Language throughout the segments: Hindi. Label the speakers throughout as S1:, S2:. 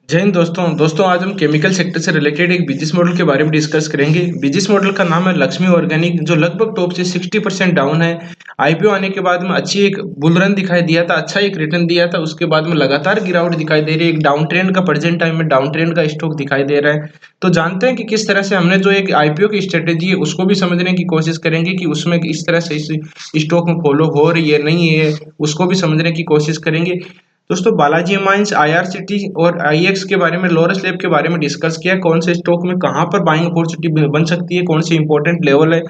S1: जय हिंद दोस्तों आज हम केमिकल सेक्टर से रिलेटेड एक बिजनेस मॉडल के बारे में डिस्कस करेंगे। बिजनेस मॉडल का नाम है लक्ष्मी ऑर्गेनिक, जो लगभग टॉप से 60% डाउन है। आईपीओ आने के बाद में अच्छी एक बुल रन दिखाई दिया था, अच्छा एक रिटर्न दिया था, उसके बाद में लगातार गिरावट दिखाई दे रही है। एक डाउन ट्रेंड का प्रेजेंट टाइम में डाउन ट्रेंड का स्टॉक दिखाई दे रहा है। तो जानते हैं कि किस तरह से हमने जो एक आईपीओ की स्ट्रेटेजी है उसको भी समझने की कोशिश करेंगे कि उसमें इस तरह से इस स्टॉक में फॉलो हो रही है नहीं है, उसको भी समझने की कोशिश करेंगे। दोस्तों बालाजी एमाइंस, आईआरसीटी और आईएक्स के बारे में, लॉरस लैब के बारे में डिस्कस किया, कौन से स्टॉक में कहां पर बाइंग अपॉर्चुनिटी बन सकती है, कौन सी इंपॉर्टेंट लेवल है।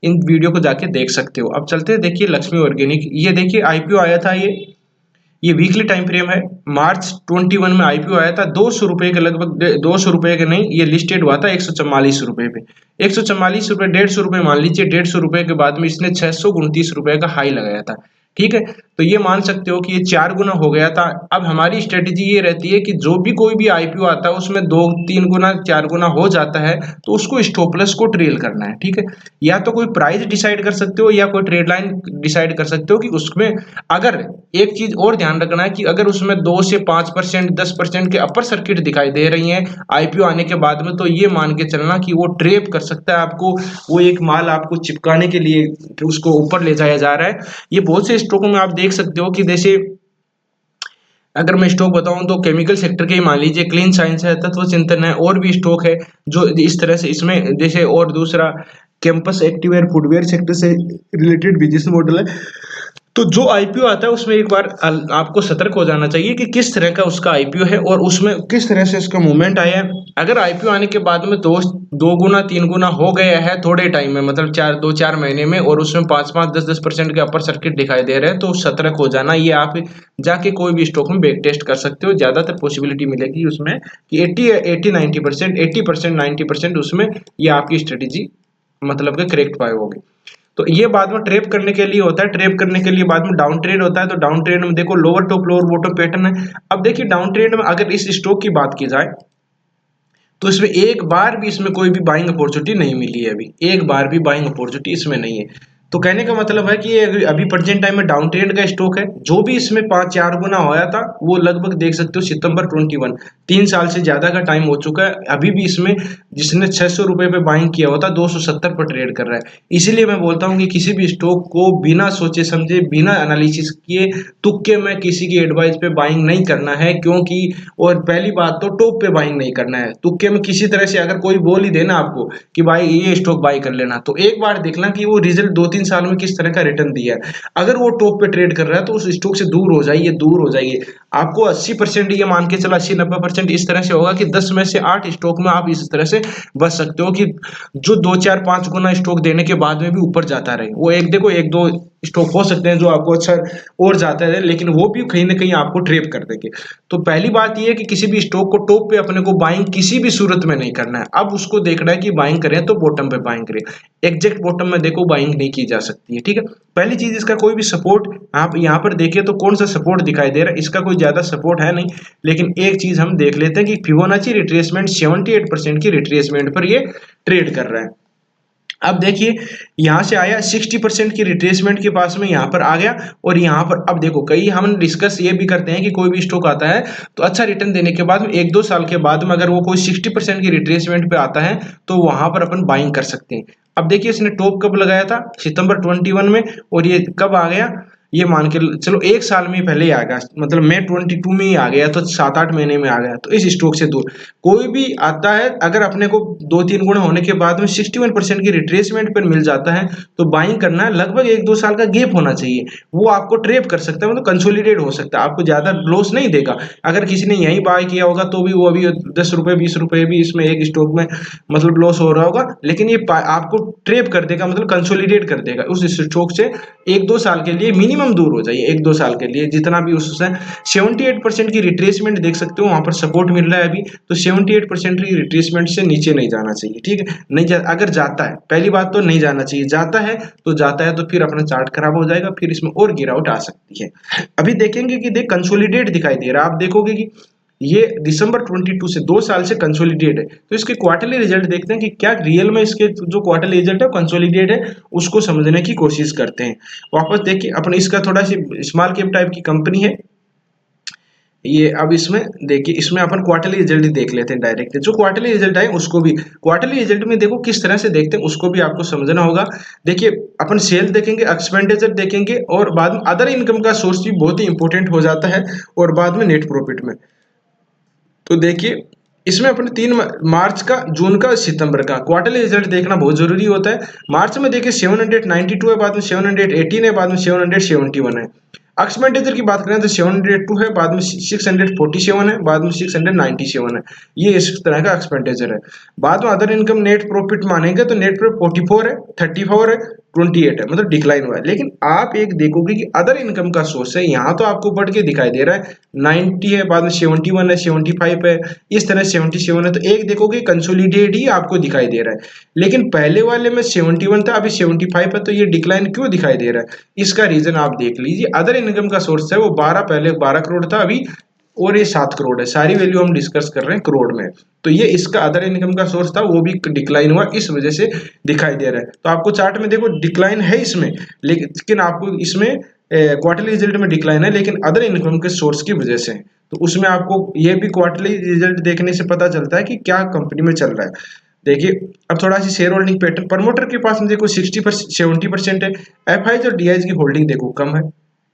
S1: इन वीडियो को जाके देख सकते हो। अब चलते हैं, देखिए लक्ष्मी ऑर्गेनिक, ये देखिए आईपीओ आया था। ये वीकली टाइम फ्रेम है। मार्च 21 में आईपीओ आया था, 200 रुपए के लगभग, 200 रुपए के नहीं, ये लिस्टेड हुआ था 144 रुपए पे। 144 रुपए, 150 रुपए मान लीजिए। 150 रुपए के बाद में इसने 629 रुपए का हाई लगाया था। ठीक है, तो ये मान सकते हो कि ये 4 गुना हो गया था। अब हमारी स्ट्रेटेजी ये रहती है कि जो भी कोई भी आईपीओ आता है उसमें 2-3 गुना 4 गुना हो जाता है तो उसको स्टॉप लॉस को ट्रेल करना है। ठीक है, या तो कोई प्राइस डिसाइड कर सकते हो या कोई ट्रेड लाइन डिसाइड कर सकते हो कि उसमें, अगर एक चीज और ध्यान रखना है कि अगर उसमें 2 से 5%, 10% के अपर सर्किट दिखाई दे रही हैं आईपीओ आने के बाद में, तो ये मान के चलना कि वो ट्रेप कर सकता है आपको। वो एक माल आपको चिपकाने के लिए उसको ऊपर ले जाया जा रहा है। ये बहुत से स्टॉकों में आप देख सकते हो कि जैसे, अगर मैं स्टॉक बताऊं तो केमिकल सेक्टर के ही मान लीजिए, क्लीन साइंस है, तत्व चिंतन है, और भी स्टॉक है जो इस तरह से इसमें, जैसे और दूसरा कैंपस एक्टिववेयर फुटवेयर सेक्टर से रिलेटेड बिजनेस मॉडल है। तो जो आईपीओ आता है उसमें एक बार आपको सतर्क हो जाना चाहिए कि किस तरह का उसका आईपीओ है और उसमें किस तरह से उसका मूवमेंट आया है। अगर आईपीओ आने के बाद में दो गुना 3 गुना हो गया है थोड़े टाइम में, मतलब 4 महीने में, और उसमें 5-5, 10-10% के अपर सर्किट दिखाई दे रहे हैं, तो सतर्क हो जाना। ये आप जाके कोई भी स्टॉक में बैक टेस्ट कर सकते हो। ज्यादातर पॉसिबिलिटी मिलेगी उसमें कि 80-90%, 80%, 90% उसमें ये आपकी स्ट्रेटेजी मतलब कि करेक्ट पाए होगी। तो ये बाद में ट्रेप करने के लिए होता है। ट्रेप करने के लिए बाद में डाउन ट्रेंड होता है। तो डाउन ट्रेंड में देखो lower top lower bottom pattern है। अब देखिए डाउन ट्रेंड में अगर इस स्टॉक की बात की जाए तो इसमें एक बार भी इसमें कोई भी बाइंग अपॉर्चुनिटी नहीं मिली है। अभी एक बार भी बाइंग अपॉर्चुनिटी इसमें नहीं है। तो कहने का मतलब है कि ये अभी प्रेजेंट टाइम में डाउन ट्रेंड का स्टॉक है। जो भी इसमें 5-4 गुना होया था वो लगभग देख सकते हो सितंबर 21, 3 साल से ज्यादा का टाइम हो चुका है। अभी भी इसमें जिसने 600 रुपए पे बाइंग किया होता 270 पर ट्रेड कर रहा है। इसीलिए मैं बोलता हूँ कि किसी भी स्टॉक को बिना सोचे समझे, बिना एनालिसिस किए, तुक्के में किसी की एडवाइस पे बाइंग नहीं करना है। क्योंकि, और पहली बात तो टॉप पे बाइंग नहीं करना है। तुक्के में किसी तरह से अगर कोई बोल ही देना आपको कि भाई ये स्टॉक बाई कर लेना, तो एक बार देखना कि वो रिजल्ट 2-3 साल में किस तरह का रिटर्न दिया है। अगर वो टॉप पे ट्रेड कर रहा है तो उस स्टॉक से दूर हो जाइए, दूर हो जाइए। आपको 80%, ये मान के चला 80-90% इस तरह से होगा कि 10 में से 8 स्टॉक में आप इस तरह से बच सकते हो कि जो 2-4-5 गुना स्टॉक देने के बाद में भी ऊपर जाता रहे। वो एक देखो, एक दो स्टॉक हो सकते हैं जो आपको अच्छा और जाता है, लेकिन वो भी कहीं ना कहीं आपको ट्रेप कर देंगे। तो पहली बात ये है कि किसी भी स्टॉक को टॉप पे अपने को बाइंग किसी भी सूरत में नहीं करना है। अब उसको देखना है कि बाइंग करें तो बॉटम पे बाइंग करें। एग्जैक्ट बॉटम में देखो बाइंग नहीं की जा सकती है। ठीक है, पहली चीज, इसका कोई भी सपोर्ट आप यहाँ पर देखिए तो कौन सा सपोर्ट दिखाई दे रहा है, इसका कोई ज्यादा सपोर्ट है नहीं। लेकिन एक चीज हम देख लेते हैं कि फिबोनाची रिट्रेसमेंट 78% की रिट्रेसमेंट पर ये ट्रेड कर रहा है। अब देखिए यहां से आया 60% की रिट्रेसमेंट के पास में, यहां पर आ गया। और यहां पर अब देखो, कई हम डिस्कस ये भी करते हैं कि कोई भी स्टॉक आता है तो अच्छा रिटर्न देने के बाद में 1-2 साल के बाद में अगर वो कोई 60% की रिट्रेसमेंट पे आता है तो वहां पर अपन बाइंग कर सकते हैं। अब देखिए इसने टॉप कब लगाया था, सितंबर 21 में, और ये कब आ गया, ये मान के चलो 1 साल में पहले ही आ गया, मतलब मई 22 में ही आ गया, तो 7-8 महीने में आ गया। तो इस स्टॉक से दूर कोई भी आता है, अगर अपने को 2-3 गुना होने के बाद में 61% की रिट्रेसमेंट पर मिल जाता है तो बाइंग करना है। लगभग 1-2 साल का गैप होना चाहिए, वो आपको ट्रेप कर सकता है, मतलब कंसोलिडेट हो सकता है, आपको ज्यादा लॉस नहीं देगा। अगर किसी ने यही बाय किया होगा तो भी वो अभी 10 रुपए 20 रुपए भी इसमें एक स्टॉक में मतलब लॉस हो रहा होगा, लेकिन ये आपको ट्रेप कर देगा, मतलब कंसोलिडेट कर देगा उस स्टॉक से। 1-2 साल के लिए मिनिमम दूर हो जाइए, 1-2 साल के लिए जितना भी उससे। 78% की रिट्रेसमेंट देख सकते हो, वहां पर सपोर्ट मिल रहा है अभी। तो 78% की रिट्रेसमेंट से नीचे नहीं जाना चाहिए। ठीक है, नहीं अगर जाता है, पहली बात तो नहीं जाना चाहिए, जाता है तो फिर अपना चार्ट खराब हो जाएगा, फिर इसमें और गिरावट आ सकती है। अभी देखेंगे कि देख कंसोलिडेट दिखाई दे रहा है, आप देखोगे कि ये दिसंबर 22 से 2 साल से कंसोलिडेट है। तो इसके क्वार्टरली रिजल्ट देखते हैं कि क्या रियल में इसके जो क्वार्टरली रिजल्ट है कंसोलिडेट है, उसको समझने की कोशिश करते हैं। वापस देखिए अपन, इसका थोड़ा सी स्मॉल कैप टाइप की कंपनी है। ये अब इसमें देखिए, इसमें अपन क्वार्टरली रिजल्ट ही देख लेते हैं डायरेक्ट। जो क्वार्टरली रिजल्ट आए उसको भी, क्वार्टरली रिजल्ट में देखो किस तरह से देखते हैं उसको भी आपको समझना होगा। देखिए, अपन सेल देखेंगे, एक्सपेंडिचर देखेंगे, और बाद में अदर इनकम का सोर्स भी बहुत ही इंपॉर्टेंट हो जाता है, और बाद में नेट प्रॉफिट में। तो देखिए, इसमें अपने 3 मार्च का, जून का, सितंबर का क्वार्टरली रिजल्ट देखना बहुत जरूरी होता है। मार्च में देखिए 792 है, बाद में 718 है, बाद में 771 है। एक्सपेंडिचर की बात करें तो 702 है, बाद में 647 है, बाद में 697 है। ये इस तरह का एक्सपेंडिचर है। बाद में अदर इनकम नेट प्रॉफिट मानेंगे तो नेट प्रॉफिट 44 है, 34 है, 28 है, मतलब डिक्लाइन हुआ है। लेकिन आप एक देखोगे कि अदर इनकम का सोर्स है, यहाँ तो आपको बढ़ के दिखाई दे रहा है 90 है, बाद में 71 है, 75 है, इस तरह 77 है। तो एक देखोगे कंसोलिडेट ही आपको दिखाई दे रहा है। लेकिन पहले वाले में 71 था, अभी 75 है, तो ये डिक्लाइन क्यों दिखाई दे रहा है? इसका रीजन आप देख लीजिए। अदर इनकम का सोर्स है वो 12, पहले 12 करोड़ था अभी, और ये 7 करोड़ है। सारी वैल्यू हम डिस्कस कर रहे हैं करोड़ में। तो ये इसका अदर इनकम का सोर्स था, वो भी डिक्लाइन हुआ, इस वजह से दिखाई दे रहा है। तो आपको चार्ट में देखो डिक्लाइन है इसमें, लेकिन आपको इसमें क्वार्टरली रिजल्ट में डिक्लाइन है, लेकिन अदर इनकम के सोर्स की वजह से। तो उसमें आपको ये भी क्वार्टरली रिजल्ट देखने से पता चलता है कि क्या कंपनी में चल रहा है। देखिए, अब थोड़ा C share holding pattern, promoter के पास में देखो 70% है, एफ और डी की होल्डिंग देखो कम है,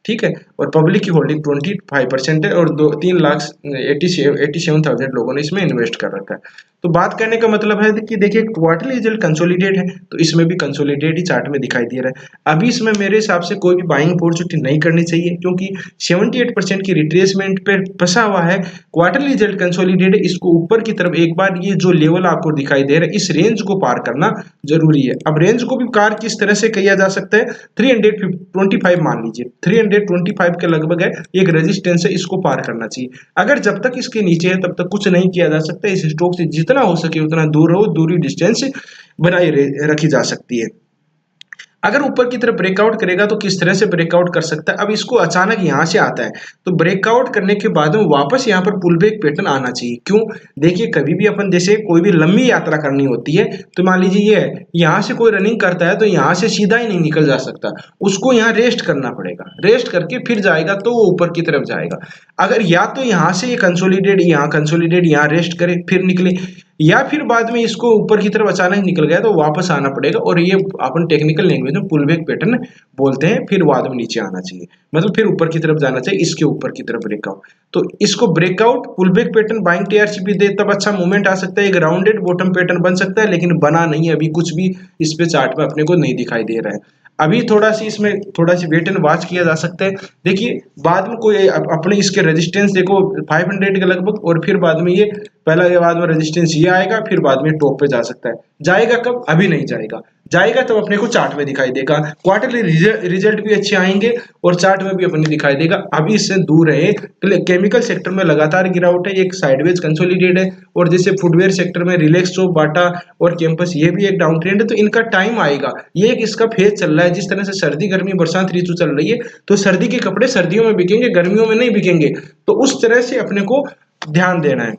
S1: ठीक है, और पब्लिक की होल्डिंग 25% है, और 3,87,000 लोगों ने इसमें इन्वेस्ट कर रखा है। तो बात करने का मतलब है कि देखिए क्वार्टरली रिजल्ट कंसोलिडेट है, तो इसमें भी कंसोलिडेट ही चार्ट में दिखाई दे रहा है। अभी इसमें मेरे हिसाब से कोई भी बाइंग अपॉर्चुनिटी नहीं करनी चाहिए, क्योंकि 78% की रिट्रेसमेंट पे फंसा हुआ है। क्वार्टरली रिजल्ट कंसोलिडेट है, इसको ऊपर की तरफ एक बार ये जो लेवल आपको दिखाई दे रहा है, इस रेंज को पार करना जरूरी है। अब रेंज को भी पार किस तरह से किया जा सकता है? 325 मान लीजिए, 325 के लगभग है, एक रेजिस्टेंस है, इसको पार करना चाहिए। अगर जब तक इसके नीचे है तब तक कुछ नहीं किया जा सकता। इस स्टॉक से जितना हो सके उतना दूर रहो, दूरी डिस्टेंस बनाई रखी जा सकती है। अगर ऊपर की तरफ ब्रेकआउट करेगा तो किस तरह से ब्रेकआउट कर सकता है? अब इसको अचानक यहां से आता है, तो ब्रेकआउट करने के बाद में वापस यहां पर पुल बैक पैटर्न आना चाहिए। क्यों? देखिए, कभी भी अपन जैसे कोई भी लंबी यात्रा करनी होती है, तो मान लीजिए ये है, यहां से कोई रनिंग करता है तो यहां से सीधा ही नहीं निकल जा सकता, उसको यहाँ रेस्ट करना पड़ेगा, रेस्ट करके फिर जाएगा तो वो ऊपर की तरफ जाएगा। अगर या तो यहां से ये कंसोलिडेट यहाँ रेस्ट करे फिर निकले, या फिर बाद में इसको ऊपर की तरफ अचानक निकल गया तो वापस आना पड़ेगा, और ये अपन टेक्निकल लैंग्वेज में पुल बैक पैटर्न बोलते हैं। फिर बाद में नीचे आना चाहिए, मतलब फिर ऊपर की तरफ जाना चाहिए, इसके ऊपर की तरफ ब्रेकआउट। तो इसको breakout pull back pattern buying TRCP दे तब अच्छा मूवमेंट आ सकता है, एक राउंडेड बॉटम पैटर्न बन सकता है, लेकिन बना नहीं है अभी, कुछ भी इस पे चार्ट में अपने को नहीं दिखाई दे रहा है। अभी थोड़ा सी इसमें थोड़ा सी वेट एंड वॉच किया जा सकता है। देखिए, बाद में कोई अपने इसके रेजिस्टेंस देखो 500 के लगभग, और फिर बाद में ये पहला, ये बाद में रेजिस्टेंस ये आएगा, फिर बाद में टॉप पे जा सकता है। जाएगा कब? अभी नहीं जाएगा, जाएगा तब अपने को चार्ट में दिखाई देगा। क्वार्टरली रिजल्ट भी अच्छे आएंगे और चार्ट में भी अपने दिखाई देगा। अभी इससे दूर रहे। केमिकल सेक्टर में लगातार गिरावट है, एक साइडवेज कंसोलिडेट है, और जैसे फुटवेयर सेक्टर में रिलैक्सो, बाटा और कैंपस, ये भी एक डाउन ट्रेंड है। तो इनका टाइम आएगा, ये एक इसका फेज चल रहा है। जिस तरह से सर्दी गर्मी बरसात ऋतु चल रही है, तो सर्दी के कपड़े सर्दियों में बिकेंगे, गर्मियों में नहीं बिकेंगे। तो उस तरह से अपने को ध्यान देना है।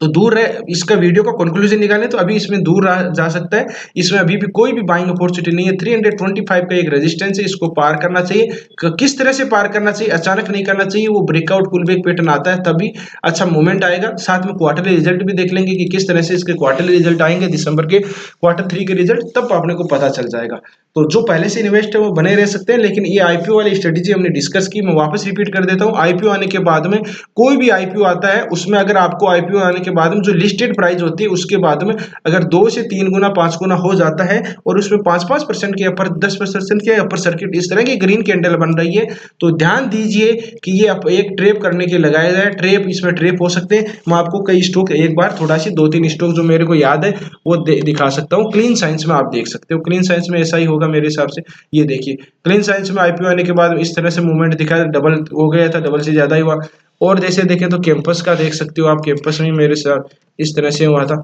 S1: तो दूर रहे, इसका वीडियो का कंक्लूजन निकालें तो अभी इसमें दूर जा सकता है, इसमें अभी भी कोई भी बाइंग अपॉर्चुनिटी नहीं है। 325 का एक रेजिस्टेंस है, इसको पार करना चाहिए। किस तरह से पार करना चाहिए? अचानक नहीं करना चाहिए, वो ब्रेकआउट पुल बैक पैटर्न आता है तभी अच्छा मूवमेंट आएगा। साथ में क्वार्टरली रिजल्ट भी देख लेंगे कि किस तरह से इसके क्वार्टरली रिजल्ट आएंगे, दिसंबर के Q3 के रिजल्ट, तब अपने को पता चल जाएगा। तो जो पहले से इन्वेस्ट है वो बने रह सकते हैं, लेकिन ये आईपीओ वाली स्ट्रेटेजी हमने डिस्कस की, मैं वापस रिपीट कर देता हूँ। आईपीओ आने के बाद में, कोई भी आईपीओ आता है उसमें अगर आपको आईपीओ आने के बाद में जो लिस्टेड प्राइस होती है उसके बाद में अगर 2 से 3 गुना 5 गुना हो जाता है, और उसमें 5% के अपर 10% के अपर सर्किट इस तरह की ग्रीन कैंडल बन रही है, तो ध्यान दीजिए कि ये एक ट्रेप करने के लगाया जाए। ट्रेप, इसमें ट्रेप हो सकते हैं। मैं आपको कई स्टॉक एक बार थोड़ा सी 2-3 स्टॉक जो मेरे को याद है वो दिखा सकता हूँ। क्लीन साइंस में आप देख सकते हो, क्लीन साइंस में ऐसा ही होगा मेरे हिसाब से। ये देखिए, क्लीन साइंस में आईपीओ आने के बाद इस तरह से मूवमेंट दिखा, डबल हो गया था, डबल से ज्यादा ही हुआ। और जैसे देखें तो कैंपस का देख सकते हो आप, कैंपस में मेरे साथ इस तरह से हुआ था।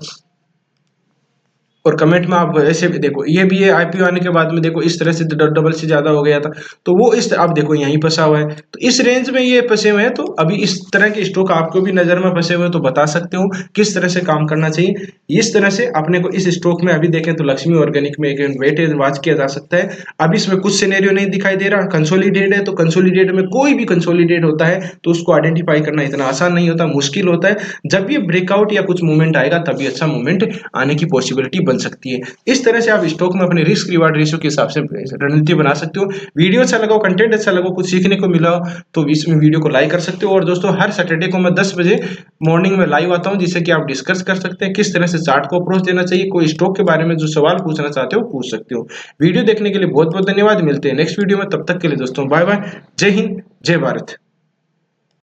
S1: और कमेंट में आप ऐसे भी देखो, ये भी है आईपीओ आने के बाद में देखो इस तरह से डबल से ज्यादा हो गया था, तो वो इस आप देखो यहीं फंसा हुआ है, तो इस रेंज में ये फंसे हुए हैं। तो अभी इस तरह के स्टॉक आपको भी नजर में फंसे हुए हैं तो बता सकते हो किस तरह से काम करना चाहिए। इस तरह से अपने को इस स्टॉक में अभी देखें तो लक्ष्मी ऑर्गेनिक में एक वेटेज वॉच किया जा सकता है। अब इसमें कुछ सिनेरियो नहीं दिखाई दे रहा, कंसोलिडेट है, तो कंसोलिडेट में कोई भी कंसोलिडेट होता है तो उसको आइडेंटिफाई करना इतना आसान नहीं होता, मुश्किल होता है। जब ये ब्रेकआउट या कुछ मूवमेंट आएगा तभी अच्छा मूवमेंट आने की पॉसिबिलिटी बन सकती है। इस तरह से आप स्टॉक में अपने रिस्क रिवार्ड रेशियो के हिसाब से रणनीति बना सकते हो। वीडियो अच्छा लगा, कंटेंट अच्छा लगा, कुछ सीखने को मिला तो इसमें वीडियो को लाइक कर सकते हो। और दोस्तों हर सैटरडे को मैं 10 बजे मॉर्निंग में लाइव आता हूं, जिससे कि आप डिस्कस कर सकते हैं किस तरह से चार्ट को अप्रोच देना चाहिए। कोई स्टॉक के बारे में जो सवाल पूछना चाहते हो पूछ सकते हो। वीडियो देखने के लिए बहुत बहुत धन्यवाद, मिलते हैं नेक्स्ट वीडियो में, तब तक के लिए दोस्तों बाय बाय, जय हिंद जय भारत।